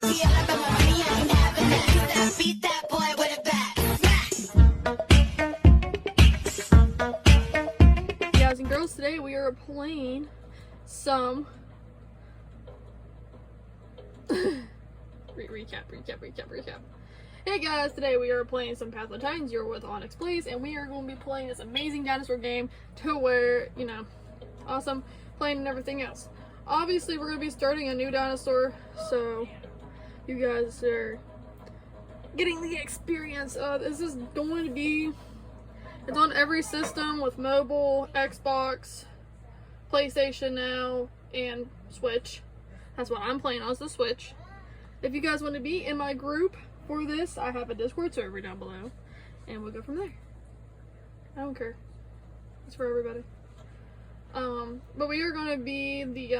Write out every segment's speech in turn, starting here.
Beat that boy with a bat. Guys and girls, today we are playing some recap. Hey guys, today we are playing some Path of the Titans. You're with Onyx Blaze, and we are going to be playing this amazing dinosaur game to where, you know, awesome, playing and everything else. Obviously, we're going to be starting a new dinosaur, so you guys are getting the experience. This is going to be, it's on every system with mobile, Xbox, PlayStation now, and Switch. That's what I'm playing on, is the Switch. If you guys want to be in my group for this, I have a Discord server down below, and we'll go from there. I don't care. It's for everybody. But we are going to be the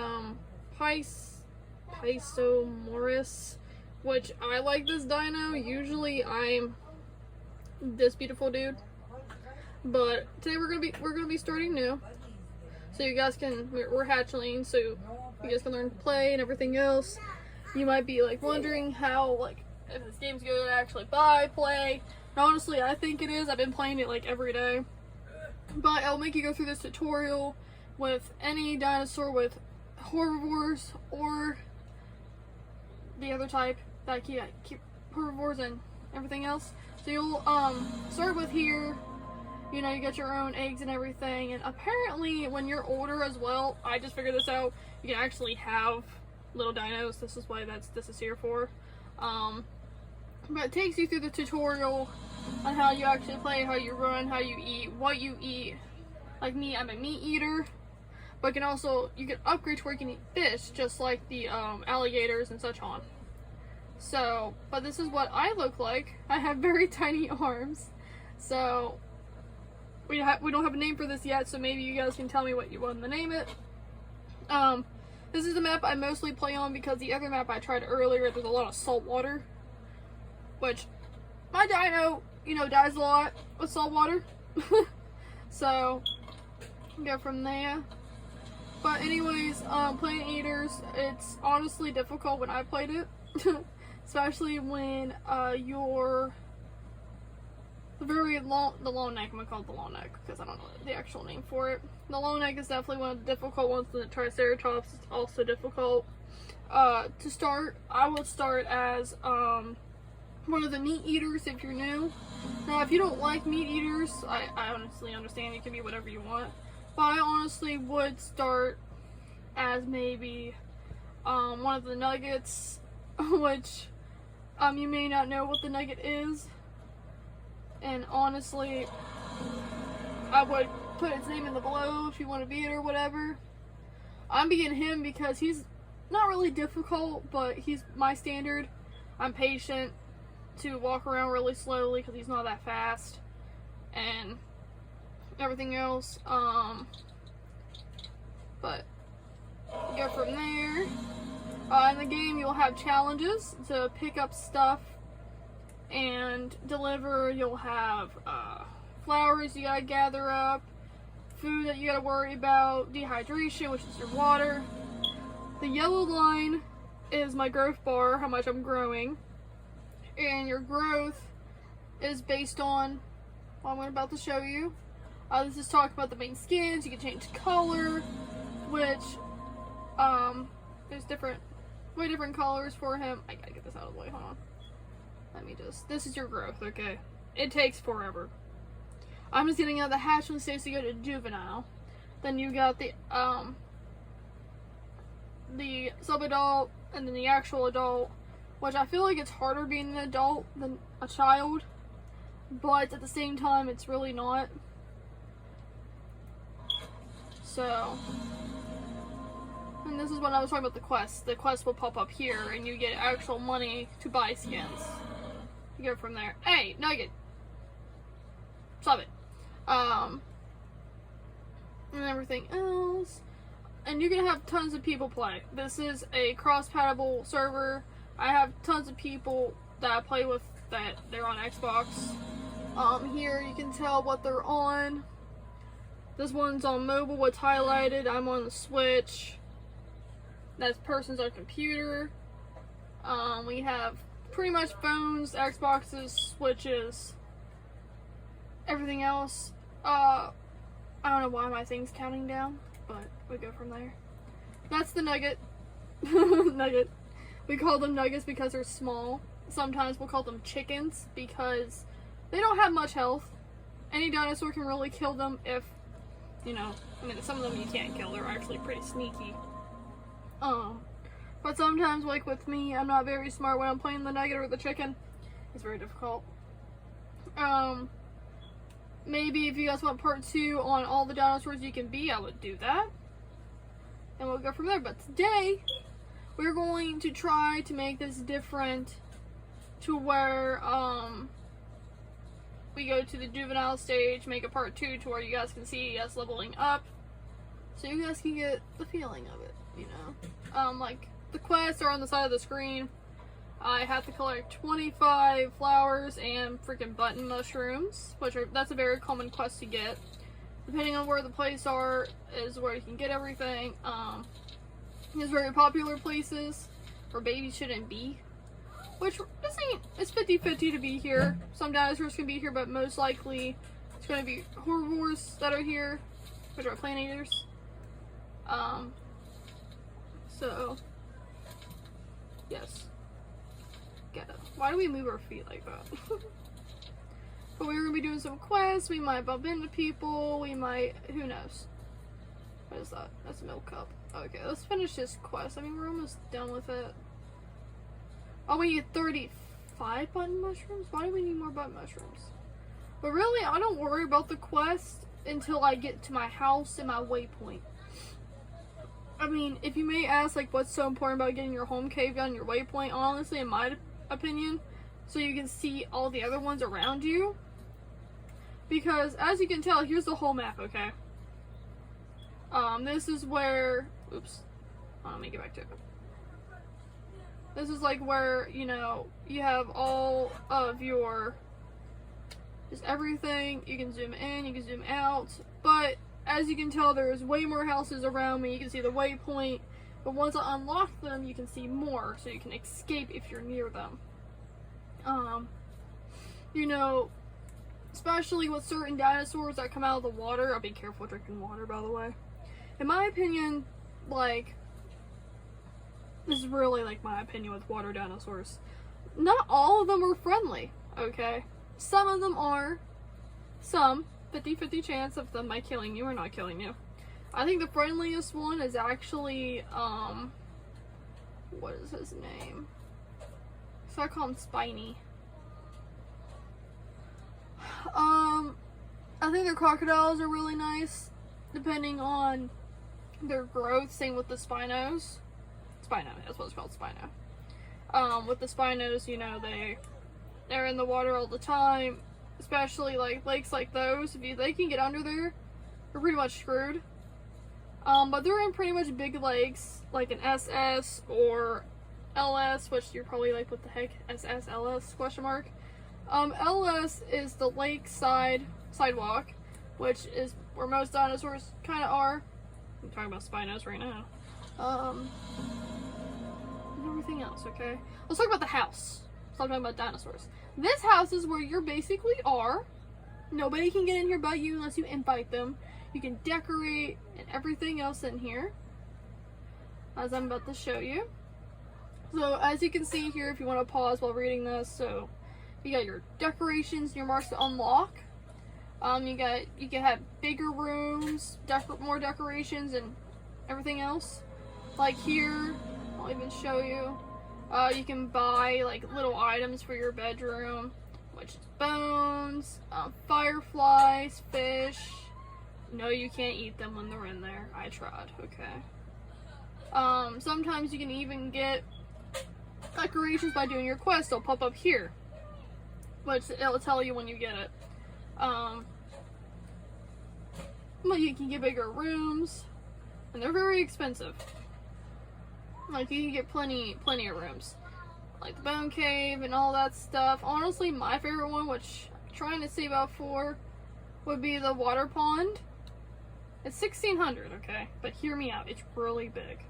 Paizosaurus, which I like this dino. Usually I'm this beautiful dude, but today we're gonna be starting new, so you guys can, we're hatchling, so you guys can learn to play and everything else. You might be like wondering how, like, if this game's good to actually play. And honestly, I think it is. I've been playing it like every day, but I'll make you go through this tutorial with any dinosaur with herbivores or the other type that keep herbivores and everything else. So you'll start with here. You know, you get your own eggs and everything, and apparently when you're older as well, I just figured this out, you can actually have little dinos. This is why this is here for. But it takes you through the tutorial on how you actually play, how you run, how you eat, what you eat. Like me, I'm a meat eater, but you can upgrade to where you can eat fish, just like the alligators and such on. So, but this is what I look like. I have very tiny arms. So, we don't have a name for this yet, so maybe you guys can tell me what you want to name it. This is the map I mostly play on because the other map I tried earlier, there's a lot of salt water, which my dino, you know, dies a lot with salt water. So, go from there. But anyways, Planet Eaters, it's honestly difficult when I played it. Especially when you're the long neck. I'm gonna call it the long neck because I don't know the actual name for it. The long neck is definitely one of the difficult ones. The Triceratops is also difficult. To start, I would start as one of the meat eaters if you're new. Now, if you don't like meat eaters, I honestly understand. You can be whatever you want. But I honestly would start as maybe one of the nuggets, which you may not know what the nugget is. And honestly, I would put its name in the below if you want to be it or whatever. I'm being him because he's not really difficult, but he's my standard. I'm patient to walk around really slowly because he's not that fast. And everything else, but go from there. In the game, you'll have challenges to pick up stuff and deliver. You'll have flowers you gotta gather up, food that you gotta worry about, dehydration, which is your water. The yellow line is my growth bar, how much I'm growing, and your growth is based on what I'm about to show you. This is talking about the main skins. You can change color, which there's way different colors for him. I gotta get this out of the way, hold on. This is your growth, okay? It takes forever. I'm just getting out of the hatchling stage to go to juvenile. Then you got the sub-adult, and then the actual adult, which I feel like it's harder being an adult than a child, but at the same time, it's really not. So, and this is when I was talking about the quest. The quest will pop up here, and you get actual money to buy skins. You go from there. Hey, Nugget! Stop it. And everything else. And you're gonna have tons of people play. This is a cross-compatible server. I have tons of people that I play with that they're on Xbox. Here you can tell what they're on. This one's on mobile, what's highlighted. I'm on the Switch. That person's on computer. We have pretty much phones, Xboxes, Switches, everything else. I don't know why my thing's counting down, but we go from there. That's the Nugget. Nugget. We call them Nuggets because they're small. Sometimes we'll call them chickens because they don't have much health. Any dinosaur can really kill them if, you know, I mean, some of them you can't kill. They're actually pretty sneaky. But sometimes, like with me, I'm not very smart when I'm playing the Nugget or the chicken. It's very difficult. Maybe if you guys want part 2 on all the dinosaurs you can be, I would do that. And we'll go from there. But today, we're going to try to make this different to where, we go to the juvenile stage, make a part 2 to where you guys can see us leveling up. So you guys can get the feeling of it, you know. Like, the quests are on the side of the screen. I have to collect 25 flowers and freaking button mushrooms, that's a very common quest to get. Depending on where the places are, is where you can get everything. There's very popular places where babies shouldn't be. Which, this ain't, it's 50-50 to be here. Some dinosaurs can be here, but most likely it's going to be herbivores that are here, which are plant eaters. So, yes. Get it. Why do we move our feet like that? But we're going to be doing some quests, we might bump into people, we might, who knows. What is that? That's a milk cup. Okay, let's finish this quest. I mean, we're almost done with it. Oh, we need 35 button mushrooms? Why do we need more button mushrooms? But really, I don't worry about the quest until I get to my house and my waypoint. I mean, if you may ask, like, what's so important about getting your home cave done, your waypoint, honestly, in my opinion, so you can see all the other ones around you. Because, as you can tell, here's the whole map, okay? This is where, oops, let me get back to it. This is like where, you know, you have all of your, just everything. You can zoom in, you can zoom out. But, as you can tell, there's way more houses around me. You can see the waypoint. But once I unlock them, you can see more. So you can escape if you're near them. You know, especially with certain dinosaurs that come out of the water. I'll be careful drinking water, by the way. In my opinion, like, this is really like my opinion with water dinosaurs. Not all of them are friendly, okay? Some of them are. Some, 50-50 chance of them by killing you or not killing you. I think the friendliest one is actually, what is his name? So I call him Spiny. I think the crocodiles are really nice, depending on their growth. Same with the Spinos. Spino, that's what it's called, Spino. With the Spinos, you know, they're in the water all the time, especially like lakes like those. If they can get under there, you're pretty much screwed. But they're in pretty much big lakes, like an SS or LS, which you're probably like, what the heck, SS, LS, question mark. LS is the lakeside sidewalk, which is where most dinosaurs kind of are. I'm talking about Spinos right now. And everything else, okay? Let's talk about the house. Stop talking about dinosaurs. This house is where you basically are. Nobody can get in here but you unless you invite them. You can decorate and everything else in here, as I'm about to show you. So as you can see here, if you want to pause while reading this, so you got your decorations, your marks to unlock. You can have bigger rooms, more decorations, and everything else. Like here, I'll even show you. You can buy like little items for your bedroom, which is bones, fireflies, fish. No, you can't eat them when they're in there. I tried, okay. Sometimes you can even get decorations by doing your quest. They'll pop up here, which it'll tell you when you get it. But you can get bigger rooms, and they're very expensive. Like, you can get plenty of rooms, like the bone cave and all that stuff. Honestly, my favorite one, which I'm trying to save up for, would be the water pond. It's 1,600, okay? But hear me out, it's really big.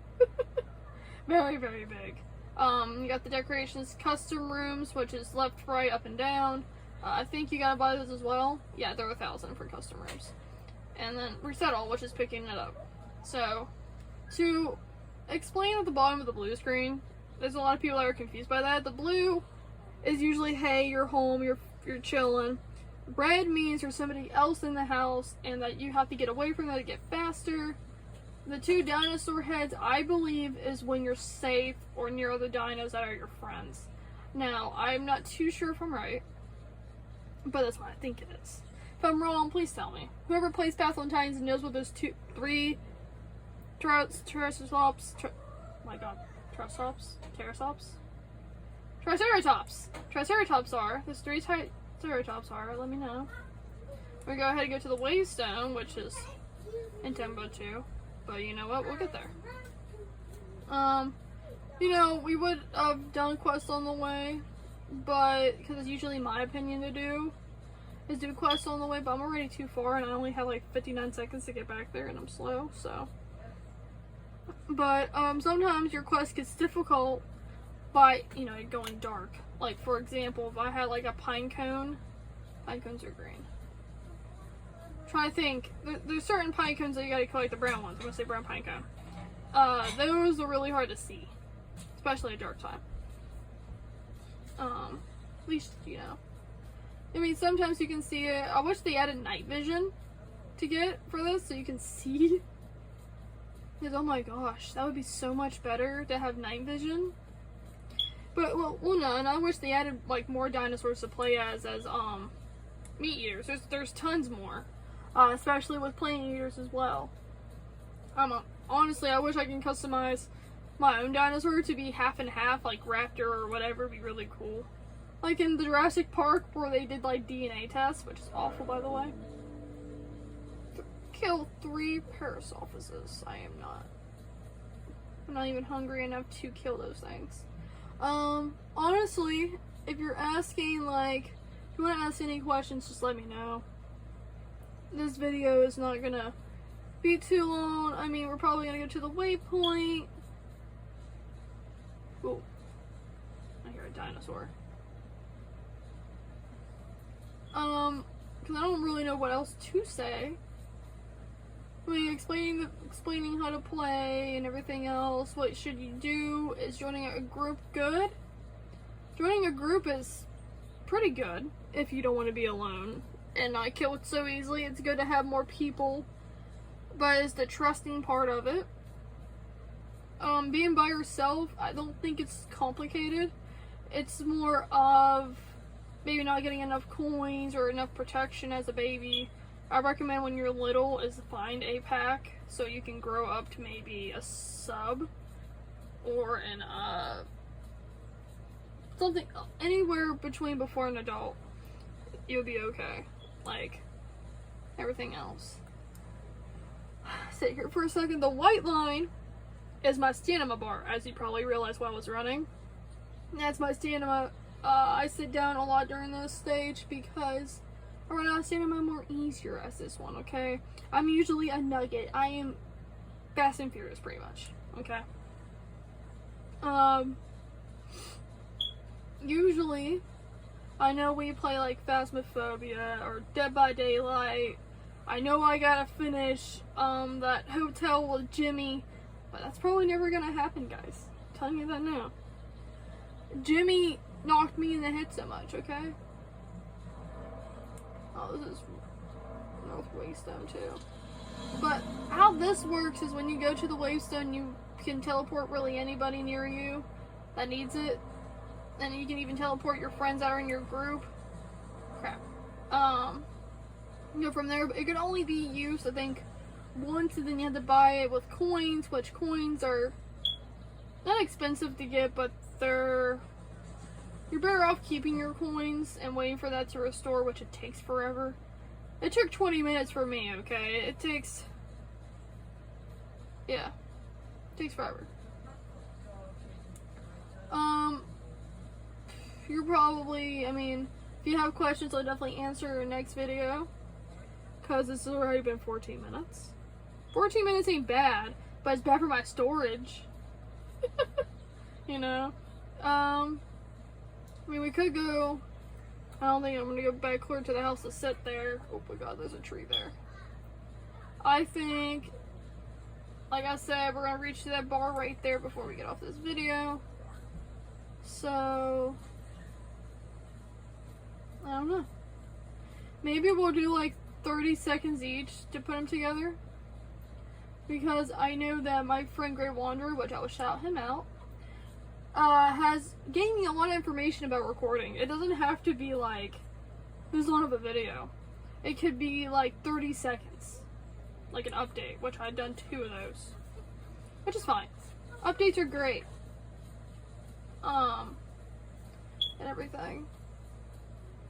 Very, very big. You got the decorations custom rooms, which is left, right, up, and down. I think you gotta buy those as well. Yeah, they're 1,000 for custom rooms. And then reset all, which is picking it up. So, to explain at the bottom of the blue screen, there's a lot of people that are confused by that. The blue is usually, hey, you're home, you're chilling. Red means there's somebody else in the house and that you have to get away from that to get faster. The 2 dinosaur heads, I believe, is when you're safe or near other dinos that are your friends. Now, I'm not too sure if I'm right, but that's what I think it is. If I'm wrong, please tell me. Whoever plays Path of Titans and knows what those 3 Triceratops are. Those 3 Triceratops are. Let me know. We go ahead and go to the Wavestone, which is in Tembo 2. But you know what? We'll get there. You know, we would have done quests on the way, but because it's usually my opinion to do, is do quests on the way, but I'm already too far and I only have like 59 seconds to get back there and I'm slow, so. But sometimes your quest gets difficult by, you know, going dark. Like, for example, if I had like a pine cones are green. Try to think, there's certain pine cones that you gotta collect, the brown ones. I'm gonna say brown pine cone. Those are really hard to see, especially at dark time. At least, you know. I mean, sometimes you can see it. I wish they added night vision to get for this so you can see. Because, oh my gosh, that would be so much better to have night vision. But, well no, and I wish they added, like, more dinosaurs to play as meat eaters. There's tons more. Especially with plant eaters as well. Honestly, I wish I can customize my own dinosaur to be half and half, like raptor or whatever. It'd be really cool. Like in the Jurassic Park where they did like DNA tests, which is awful by the way. Kill 3 Parasaurolophus. I'm not even hungry enough to kill those things. Honestly, if you're asking, like, if you want to ask any questions, just let me know. This video is not gonna be too long. I mean, we're probably gonna go to the waypoint. Oh, I hear a dinosaur. Because I don't really know what else to say. I mean, explaining how to play and everything else. What should you do? Is joining a group good? Joining a group is pretty good if you don't want to be alone and not killed so easily. It's good to have more people, but it's the trusting part of it. Being by yourself, I don't think it's complicated. It's more of maybe not getting enough coins or enough protection as a baby. I recommend when you're little is to find a pack so you can grow up to maybe a sub or an something anywhere between before an adult. You'll be okay. Like everything else. Sit here for a second. The white line is my stamina bar, as you probably realized while I was running. That's my stamina. I sit down a lot during this stage because I run out of stamina more easier as this one, okay? I'm usually a nugget. I am Fast and Furious pretty much, okay? Usually, I know we play like Phasmophobia or Dead by Daylight. I know I gotta finish that hotel with Jimmy, but that's probably never gonna happen, guys. I'm telling you that now. Jimmy knocked me in the head so much, okay? Oh, this is North Wavestone too. But how this works is when you go to the Wavestone, you can teleport really anybody near you that needs it. And you can even teleport your friends that are in your group. Crap. You go from there, but it can only be used, I think, once, and then you have to buy it with coins, which coins are not expensive to get, but you're better off keeping your coins and waiting for that to restore, which it takes forever. It took 20 minutes for me, okay? It takes forever. You're probably, I mean, if you have questions, I'll definitely answer in the next video, because this has already been 14 minutes. 14 minutes ain't bad, but it's bad for my storage. You know? I mean, we could go. I don't think I'm gonna go back clear to the house to sit there. Oh my god, there's a tree there. I think, like I said, we're gonna reach to that bar right there before we get off this video. So, I don't know. Maybe we'll do like 30 seconds each to put them together. Because I know that my friend Grey Wanderer, which I will shout him out, has gave me a lot of information about recording. It doesn't have to be like this long of a video. It could be like 30 seconds. Like an update, which I've done 2 of those. Which is fine. Updates are great. And everything.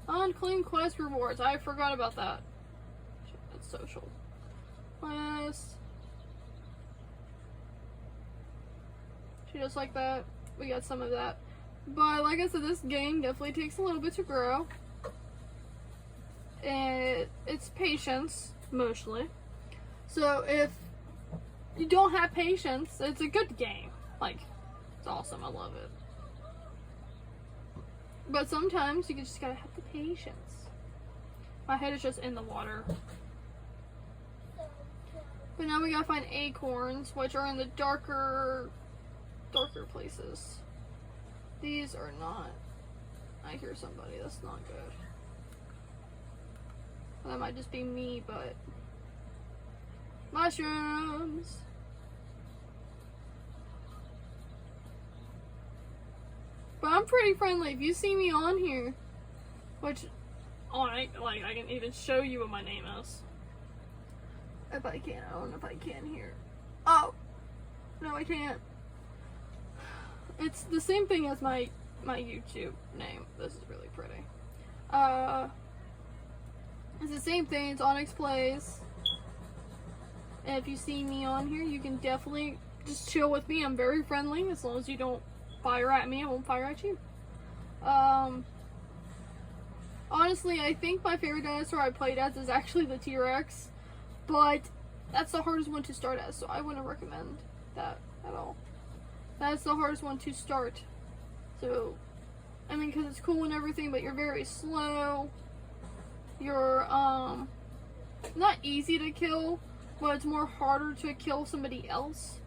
Unclaimed quest rewards. I forgot about that. That's social. Quest. Just like that. We got some of that. But like I said, this game definitely takes a little bit to grow. And it's patience, mostly. So if you don't have patience, it's a good game. Like, it's awesome. I love it. But sometimes you just gotta have the patience. My head is just in the water. But now we gotta find acorns, which are in the darker places. These are not. I hear somebody. That's not good. That might just be me, but mushrooms. But I'm pretty friendly. If you see me on here, which I can even show you what my name is. If I can. I don't know if I can here. Oh! No, I can't. It's the same thing as my YouTube name. This is really pretty. It's the same thing. It's Onyx Plays. And if you see me on here, you can definitely just chill with me. I'm very friendly. As long as you don't fire at me, I won't fire at you. Honestly, I think my favorite dinosaur I played as is actually the T-Rex. But that's the hardest one to start as, so I wouldn't recommend that at all. That's the hardest one to start. So, I mean, because it's cool and everything, but you're very slow. You're, not easy to kill, but it's more harder to kill somebody else.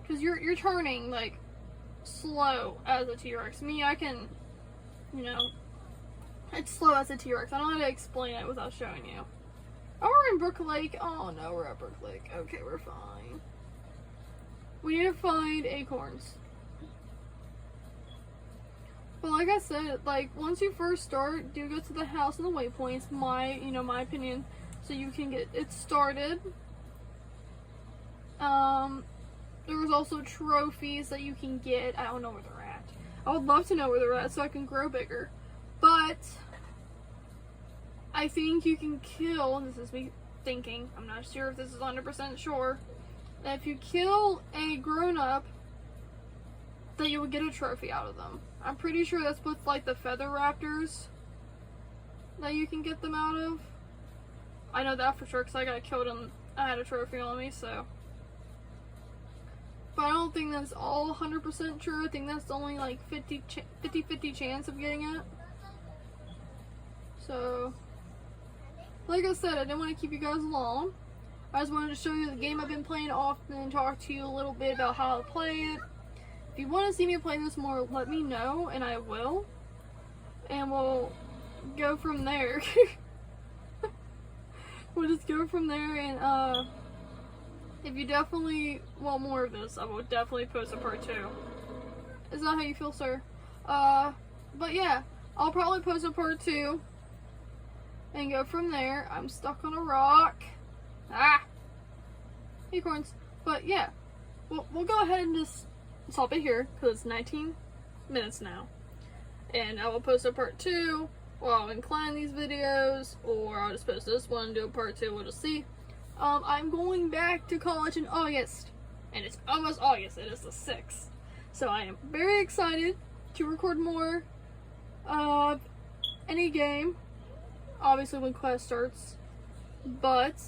Because you're turning, like, slow as a T-Rex. Me, I can, you know, it's slow as a T-Rex. I don't know how to explain it without showing you. Oh, we're in Brook Lake. Oh, no, we're at Brook Lake. Okay, we're fine. We need to find acorns. But like I said, like, once you first start, do go to the house and the waypoints, my opinion, so you can get it started. There's also trophies that you can get. I don't know where they're at. I would love to know where they're at so I can grow bigger. But I think you can kill, this is me thinking, I'm not sure if this is 100% sure, that if you kill a grown-up, that you would get a trophy out of them. I'm pretty sure that's with, like, the feather raptors that you can get them out of. I know that for sure because I got killed and I had a trophy on me, so. But I don't think that's all 100% true. I think that's only like 50-50 chance of getting it. So, like I said, I didn't want to keep you guys long. I just wanted to show you the game I've been playing often and talk to you a little bit about how to play it. If you want to see me play this more, let me know, and I will. And we'll go from there. We'll just go from there, and if you definitely want more of this, I will definitely post a part 2. Is that how you feel, sir? But yeah, I'll probably post a part 2 and go from there. I'm stuck on a rock. Ah! Acorns. But yeah, we'll go ahead and just stop it here because it's 19 minutes now. And I will post a part 2, or I'll incline these videos, or I'll just post this one and do a part 2. We'll just see. I'm going back to college in August, and it's almost August. It is the 6th. So I am very excited to record more of any game, obviously when class starts. But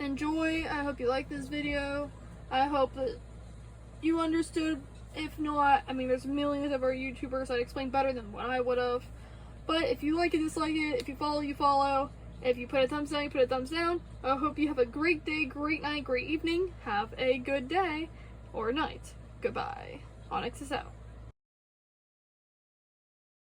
enjoy. I hope you liked this video. I hope that you understood If not, I mean, there's millions of our YouTubers that explain better than what I would have. But if you like it, dislike it. If you follow, you follow. If you put a thumbs down, you put a thumbs down. I hope you have a great day, great night, great evening. Have a good day or night. Goodbye. Onyx is out.